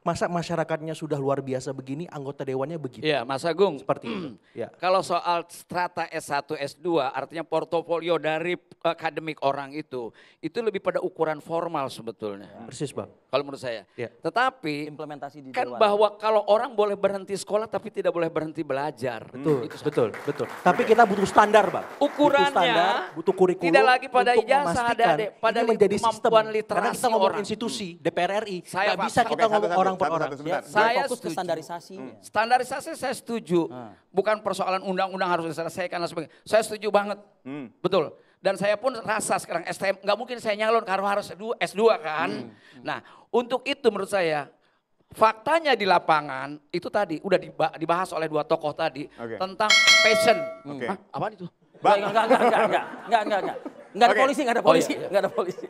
Masa masyarakatnya sudah luar biasa begini, anggota dewannya begitu. Iya, Mas Agung. Seperti itu. Ya. Kalau soal strata S1, S2, artinya portofolio dari akademik orang itu lebih pada ukuran formal sebetulnya. Persis Bang. Kalau menurut saya. Ya. Tetapi implementasi di kan bahwa kalau orang boleh berhenti sekolah tapi tidak boleh berhenti belajar. Betul. Tapi kita butuh standar Bang. Ukurannya butuh kurikulum tidak lagi pada ijazah, pada menjadi kemampuan sistem. literasi Karena kita ngomong orang. institusi, DPR RI. Nggak bisa Oke, kita ngomong orang per orang. Saya fokus ke standarisasi. Standarisasi saya setuju. Bukan persoalan undang-undang harus diselesaikan dan sebagainya. Saya setuju banget. Betul. Dan saya pun rasa sekarang STM, nggak mungkin saya nyalon karena harus S2 kan. Nah untuk itu menurut saya, faktanya di lapangan itu tadi udah dibahas oleh dua tokoh tadi tentang passion. Hah, apaan itu? Enggak ada polisi, enggak ada polisi.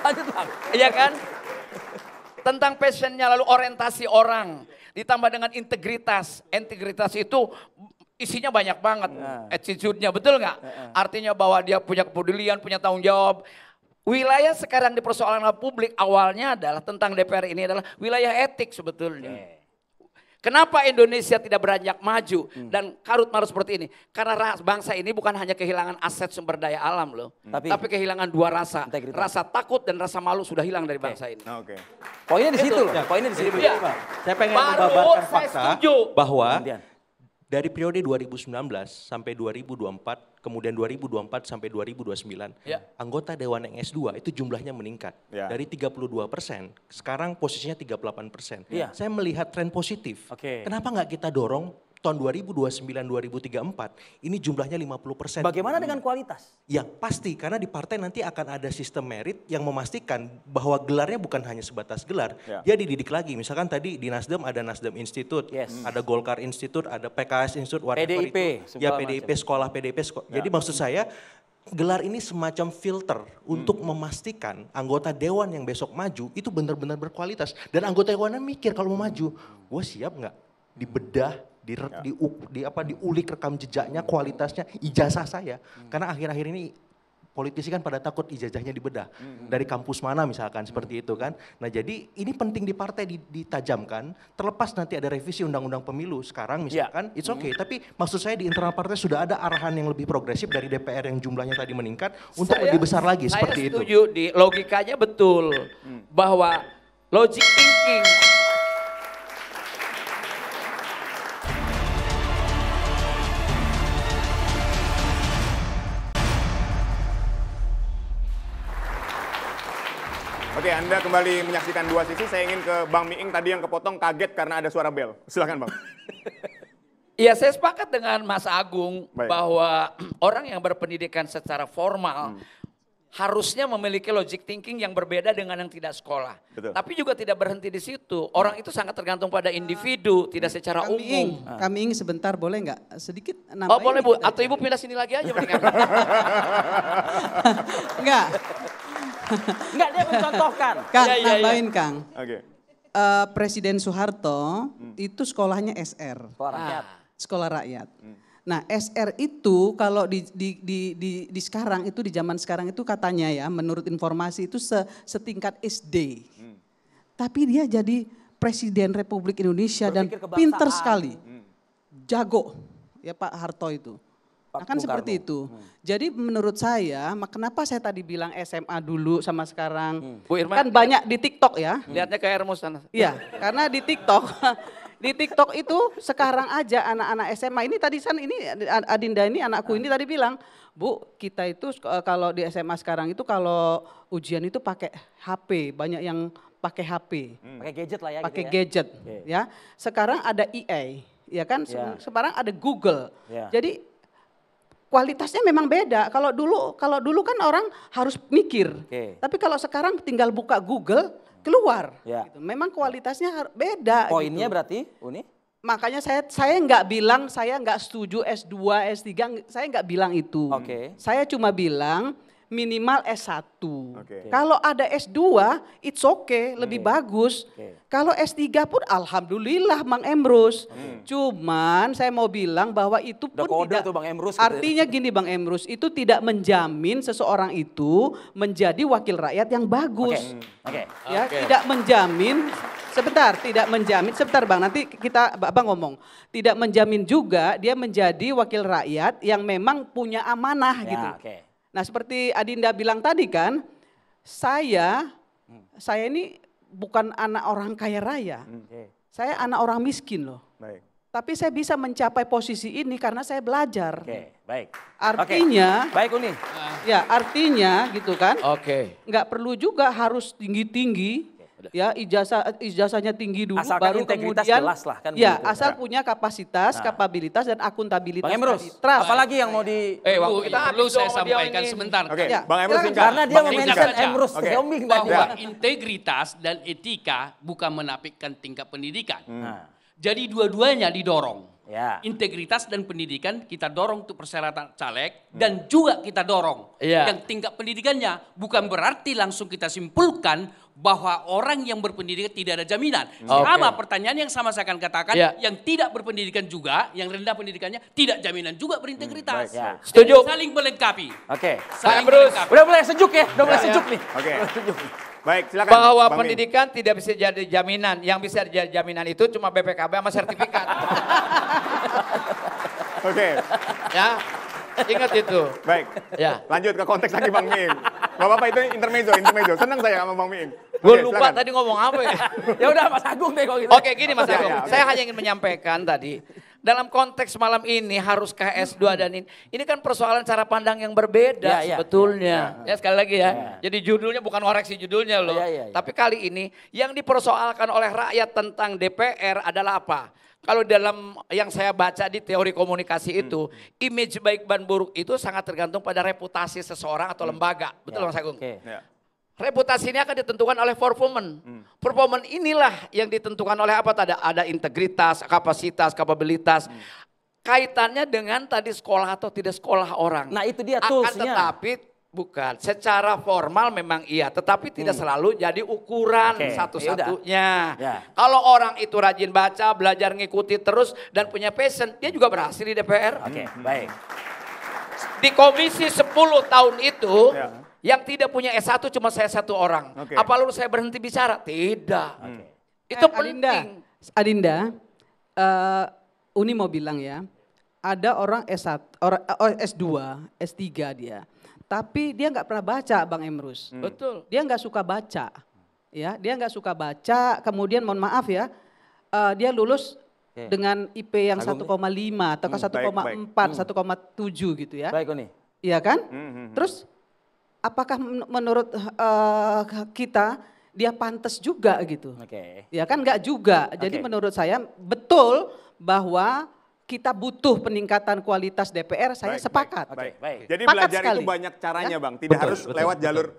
Lanjut Bang. Iya kan? Tentang passionnya lalu orientasi orang. Ditambah dengan integritas. Integritas itu isinya banyak banget. Attitude-nya betul nggak? Artinya bahwa dia punya kepedulian, punya tanggung jawab. Wilayah sekarang di persoalan publik awalnya adalah tentang DPR ini adalah wilayah etik sebetulnya. Kenapa Indonesia tidak beranjak maju dan karut-marut seperti ini? Karena bangsa ini bukan hanya kehilangan aset sumber daya alam loh. Tapi kehilangan dua rasa. Rasa takut dan rasa malu sudah hilang dari bangsa ini. Poinnya di situ loh. Poinnya di situ. Saya pengen membabarkan fakta bahwa dari periode 2019 sampai 2024, kemudian 2024 sampai 2029, anggota Dewan yang S2 itu jumlahnya meningkat. Dari 32%, sekarang posisinya 38%. Saya melihat tren positif. Kenapa nggak kita dorong tahun 2029-2034 ini jumlahnya 50%. Bagaimana dengan kualitas? Ya pasti, karena di partai nanti akan ada sistem merit yang memastikan bahwa gelarnya bukan hanya sebatas gelar. Dia dididik lagi, misalkan tadi di Nasdem ada Nasdem Institute, ada Golkar Institute, ada PKS Institute, whatever PDIP, itu. Ya PDIP sekolah, PDIP sekolah. Jadi maksud saya gelar ini semacam filter untuk memastikan anggota dewan yang besok maju itu benar-benar berkualitas. Dan anggota dewannya mikir kalau mau maju, gue siap nggak dibedah, diulik rekam jejaknya, kualitasnya, ijazah saya. Karena akhir-akhir ini politisi kan pada takut ijazahnya dibedah. Dari kampus mana misalkan, seperti itu kan. Nah jadi ini penting di partai ditajamkan, terlepas nanti ada revisi undang-undang pemilu sekarang misalkan, it's okay. Tapi maksud saya di internal partai sudah ada arahan yang lebih progresif dari DPR yang jumlahnya tadi meningkat untuk lebih besar lagi seperti itu. Saya setuju, di logikanya betul. Bahwa logic thinking, Oke, Anda kembali menyaksikan dua sisi. Saya ingin ke Bang Miing tadi yang kepotong kaget karena ada suara bel. Silakan Bang. Ya saya sepakat dengan Mas Agung bahwa orang yang berpendidikan secara formal harusnya memiliki logic thinking yang berbeda dengan yang tidak sekolah. Tapi juga tidak berhenti di situ. Orang itu sangat tergantung pada individu, tidak secara umum. Kami ingin sebentar boleh nggak? Sedikit nambahin. Oh boleh Bu, atau Ibu pindah sini lagi aja mendingan. Enggak. Enggak, dia mencontohkan. Kang, nambahin Kang. Oke. Presiden Soeharto itu sekolahnya SR. Sekolah rakyat. Sekolah rakyat. Nah SR itu kalau di sekarang itu di zaman sekarang itu katanya ya menurut informasi itu setingkat SD. Tapi dia jadi Presiden Republik Indonesia dan pinter sekali. Jago ya Pak Harto itu. Nah, kan seperti itu. Jadi menurut saya, kenapa saya tadi bilang SMA dulu sama sekarang. Bu Irma, kan banyak di TikTok ya. Lihatnya kayak Ermus sana. Iya, karena di TikTok itu sekarang aja anak-anak SMA ini tadi ini Adinda ini anakku ini tadi bilang, Bu kita itu kalau di SMA sekarang itu kalau ujian itu pakai HP, banyak yang pakai HP. Pakai gadget lah ya. Pakai gitu gadget ya. Sekarang ada EA, ya kan. Sekarang ada Google. Jadi kualitasnya memang beda. Kalau dulu kan orang harus mikir. Tapi kalau sekarang tinggal buka Google keluar. Gitu. Memang kualitasnya beda. Poinnya gitu. berarti Uni? Makanya saya nggak bilang saya nggak setuju S2, S3, saya nggak bilang itu. Saya cuma bilang minimal S1. Kalau ada S2, it's okay, lebih bagus. Kalau S3 pun alhamdulillah Bang Emrus. Cuman saya mau bilang bahwa itu pun tidak, tuh Bang Emrus, artinya gini Bang Emrus, itu tidak menjamin seseorang itu menjadi wakil rakyat yang bagus. Ya, tidak menjamin. Sebentar Bang, nanti Abang ngomong. Tidak menjamin juga dia menjadi wakil rakyat yang memang punya amanah gitu. Nah seperti Adinda bilang tadi kan, saya ini bukan anak orang kaya raya. Saya anak orang miskin loh. Tapi saya bisa mencapai posisi ini karena saya belajar. Artinya, Uni. Ya artinya gitu kan, nggak perlu juga harus tinggi-tinggi. Ya ijazahnya tinggi dulu asalkan baru integritas kemudian jelas lah, kan ya begitu. Asal punya kapasitas, kapabilitas dan akuntabilitas. Bang Emrus, apalagi yang mau di perlu saya sampaikan sebentar. Bang Emrus karena dia memention Emrus bahwa integritas dan etika bukan menafikan tingkat pendidikan. Jadi dua-duanya didorong. Integritas dan pendidikan kita dorong untuk persyaratan caleg dan juga kita dorong yang tingkat pendidikannya bukan berarti langsung kita simpulkan bahwa orang yang berpendidikan tidak ada jaminan. Sama pertanyaan yang sama saya akan katakan, yang tidak berpendidikan juga, yang rendah pendidikannya tidak jaminan juga berintegritas. Setuju. Saling melengkapi. Oke. Saling Bruce. melengkapi. Udah mulai sejuk ya, udah mulai sejuk nih. Oke. Baik, silakan. Bahwa Bang pendidikan tidak bisa jadi jaminan. Yang bisa jadi jaminan itu cuma BPKB sama sertifikat. Oke. Ya. Ingat itu. Baik. Ya. Lanjut ke konteks lagi Bang Miing. Gak apa-apa itu intermezzo. Senang saya sama Bang Miing. Gue lupa tadi ngomong apa ya. Ya udah Mas Agung deh kalau gitu. Oke, gini Mas Agung. Saya hanya ingin menyampaikan tadi. Dalam konteks malam ini haruskah S2 dan ini kan persoalan cara pandang yang berbeda sebetulnya. Ya sekali lagi ya. Jadi judulnya bukan ngoreksi judulnya loh. Tapi kali ini yang dipersoalkan oleh rakyat tentang DPR adalah apa? Kalau dalam yang saya baca di teori komunikasi itu, image baik dan buruk itu sangat tergantung pada reputasi seseorang atau lembaga. Betul Mas Agung? Reputasi ini akan ditentukan oleh performance. Performance inilah yang ditentukan oleh apa? Ada integritas, kapasitas, kapabilitas. Kaitannya dengan tadi sekolah atau tidak sekolah orang. Nah itu dia toolsnya. toolsnya. Tetapi bukan, secara formal memang iya. Tetapi tidak selalu jadi ukuran satu-satunya. Kalau orang itu rajin baca, belajar ngikuti terus dan punya passion, dia juga berhasil di DPR. Baik. Di komisi 10 tahun itu, yang tidak punya S1 cuma saya satu orang. Apa lalu saya berhenti bicara? Tidak. Itu penting. Adinda, Uni mau bilang ya, ada orang S1, S2, S3 dia. Tapi dia nggak pernah baca Bang Emrus. Betul. Dia nggak suka baca. Ya, dia nggak suka baca, kemudian mohon maaf ya, dia lulus dengan IP yang 1,5 atau 1,4, 1,7 gitu ya. Baik Uni. Iya kan? Terus apakah menurut kita dia pantas juga gitu? Ya kan nggak juga. Jadi menurut saya betul bahwa kita butuh peningkatan kualitas DPR, saya sepakat. Jadi belajar itu banyak caranya Bang, tidak harus lewat jalur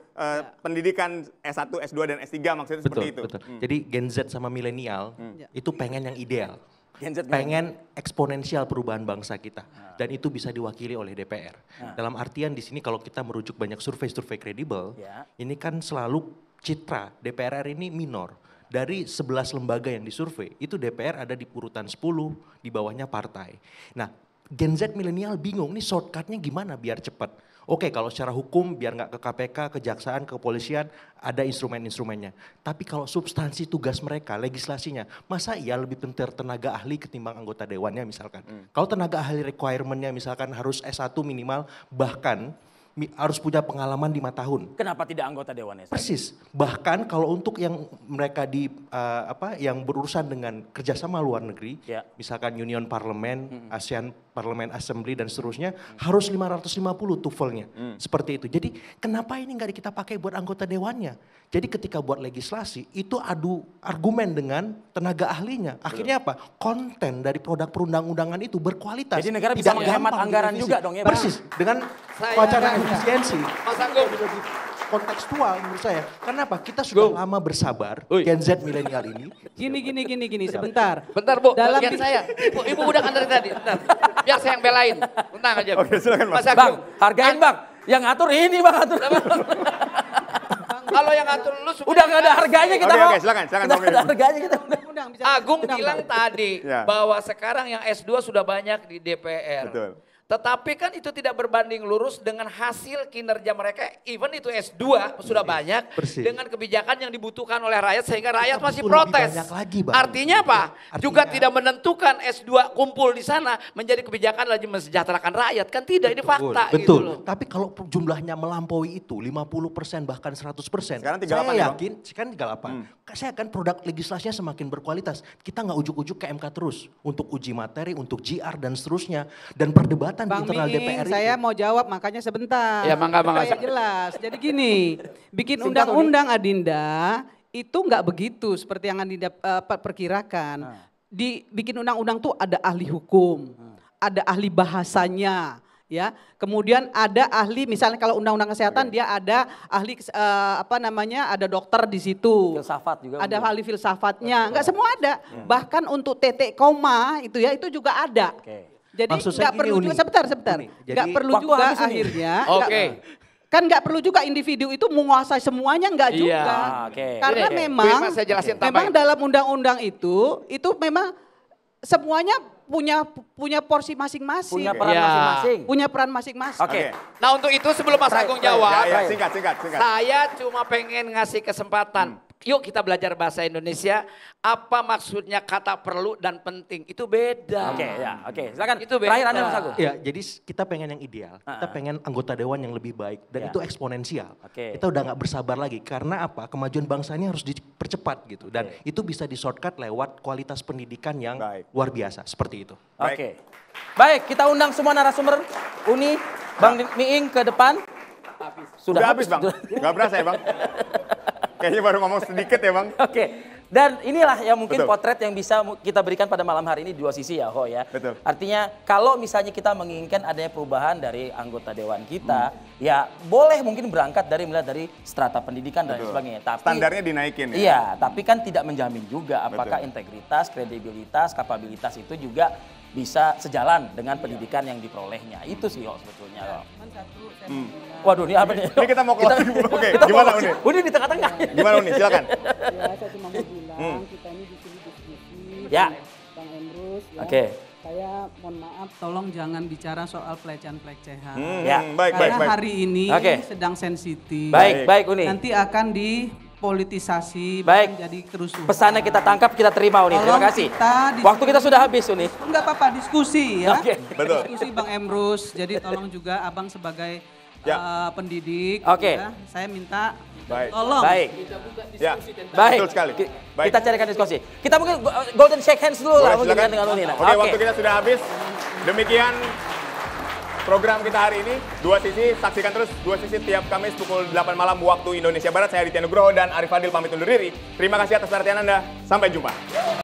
pendidikan S1, S2 dan S3 maksudnya seperti itu. Jadi Gen Z sama milenial itu pengen yang ideal. Pengen eksponensial perubahan bangsa kita. Dan itu bisa diwakili oleh DPR. Dalam artian di sini kalau kita merujuk banyak survei-survei kredibel, ini kan selalu citra DPR ini minor. Dari 11 lembaga yang disurvei, itu DPR ada di urutan 10, di bawahnya partai. Nah, Gen Z milenial bingung, nih shortcutnya gimana biar cepat. Oke, kalau secara hukum biar nggak ke KPK, kejaksaan, kepolisian, ada instrumen-instrumennya. Tapi kalau substansi tugas mereka, legislasinya, masa iya lebih penting tenaga ahli ketimbang anggota dewannya misalkan. Kalau tenaga ahli requirement-nya misalkan harus S1 minimal, bahkan harus punya pengalaman 5 tahun. Kenapa tidak anggota dewan? Persis. Bahkan kalau untuk yang mereka yang berurusan dengan kerjasama luar negeri, misalkan Union Parliament, ASEAN Parliament Assembly dan seterusnya, harus 550 TOEFL-nya. Seperti itu. Jadi kenapa ini nggak kita pakai buat anggota dewannya? Jadi ketika buat legislasi itu adu argumen dengan tenaga ahlinya. Akhirnya apa? Konten dari produk perundang-undangan itu berkualitas. Jadi negara bisa menghemat anggaran juga dong ya Bang? Persis. Dengan wacana efisiensi. Kontekstual menurut saya. Kenapa? Kita sudah lama bersabar, Gen Z milenial ini. Gini, sebentar. Bentar Bu, bagian saya. Ibu udah kan dari tadi, bentar. Biar saya yang belain. Tenang aja. Oke, silakan Mas. Bang, hargain Bang. Yang ngatur ini Bang, ngatur. Kalau yang ngatur lu udah nggak ada harganya kita mau. Oke, silakan. Nggak ada harganya kita. Agung bilang tadi bahwa sekarang yang S2 sudah banyak di DPR. Betul. Tetapi kan itu tidak berbanding lurus dengan hasil kinerja mereka, even itu S2 sudah banyak, dengan kebijakan yang dibutuhkan oleh rakyat sehingga rakyat masih protes. Artinya apa? Juga tidak menentukan S2 kumpul di sana menjadi kebijakan lagi mensejahterakan rakyat. Kan tidak, ini fakta. Betul, gitu loh. Tapi kalau jumlahnya melampaui itu 50% bahkan 100%. Sekarang 38 saya ya, yakin, sekarang 38. Saya akan produk legislasinya semakin berkualitas. Kita nggak ujuk-ujuk ke MK terus. Untuk uji materi, untuk GR dan seterusnya. Dan perdebatan Bang internal DPR saya mau jawab makanya sebentar. Ya mangga. Supaya jelas. Jadi gini, bikin undang-undang Adinda itu nggak begitu seperti yang Adinda perkirakan. Bikin undang-undang tuh ada ahli hukum, ada ahli bahasanya. Ya, kemudian ada ahli, misalnya kalau undang-undang kesehatan dia ada ahli ada dokter di situ. Filsafat juga. Ada ahli filsafatnya, enggak semua ada. Bahkan untuk titik koma itu ya itu juga ada. Jadi nggak perlu juga sebentar. Nggak perlu juga akhirnya. Kan nggak perlu juga individu itu menguasai semuanya, nggak juga. Karena memang dalam undang-undang itu memang semuanya punya porsi masing-masing. Punya peran masing-masing. Punya peran masing-masing. Oke. Nah untuk itu sebelum Mas Agung jawab, singkat. Saya cuma pengen ngasih kesempatan. Yuk kita belajar bahasa Indonesia. Apa maksudnya kata perlu dan penting? Itu beda. Oke. Silakan. Itu beda. Terakhir Anda Mas Agung. Ya, jadi kita pengen yang ideal. Kita pengen anggota dewan yang lebih baik dan itu eksponensial. Kita udah nggak bersabar lagi karena apa? Kemajuan bangsa ini harus dipercepat gitu dan itu bisa di-shortcut lewat kualitas pendidikan yang luar biasa seperti itu. Baik, kita undang semua narasumber Uni, Bang Miing ke depan. Sudah habis Bang. Nggak berasa ya Bang. Kayaknya baru ngomong sedikit ya Bang. Dan inilah yang mungkin potret yang bisa kita berikan pada malam hari ini dua sisi ya Ho ya. Artinya kalau misalnya kita menginginkan adanya perubahan dari anggota dewan kita, ya boleh mungkin berangkat dari strata pendidikan dan sebagainya. Tapi standarnya dinaikin ya. Iya, tapi kan tidak menjamin juga apakah integritas, kredibilitas, kapabilitas itu juga bisa sejalan dengan pendidikan yang diperolehnya. Itu sih Ho sebetulnya. Waduh, ini apa nih? Ini kita mau kelas. Oke, gimana Uni? Uni di tengah-tengah. Gimana Uni? Silakan. Ya, saya cuma mau bilang kita ini di sini diskusi. Ya. Bang Emrus. Oke. Saya mohon maaf. Tolong jangan bicara soal pelecehan-pelecehan. Baik. Karena hari ini sedang sensitif. Baik Uni. Nanti akan dipolitisasi, menjadi kerusuhan. Pesannya kita tangkap, kita terima Uni. Terima kasih. Waktu kita sudah habis Uni. Enggak apa-apa, diskusi ya. Betul. Diskusi Bang Emrus. Jadi tolong juga Abang sebagai pendidik. Ya, saya minta tolong. Betul sekali. Kita carikan diskusi. Kita mungkin golden shake hands dulu lah mungkin dengan Uni. Oke, waktu kita sudah habis. Demikian program kita hari ini. Dua Sisi, saksikan terus Dua Sisi tiap Kamis pukul 8 malam waktu Indonesia Barat. Saya Aditya Nugroho dan Arif Fadil pamit undur diri. Terima kasih atas perhatian Anda. Sampai jumpa.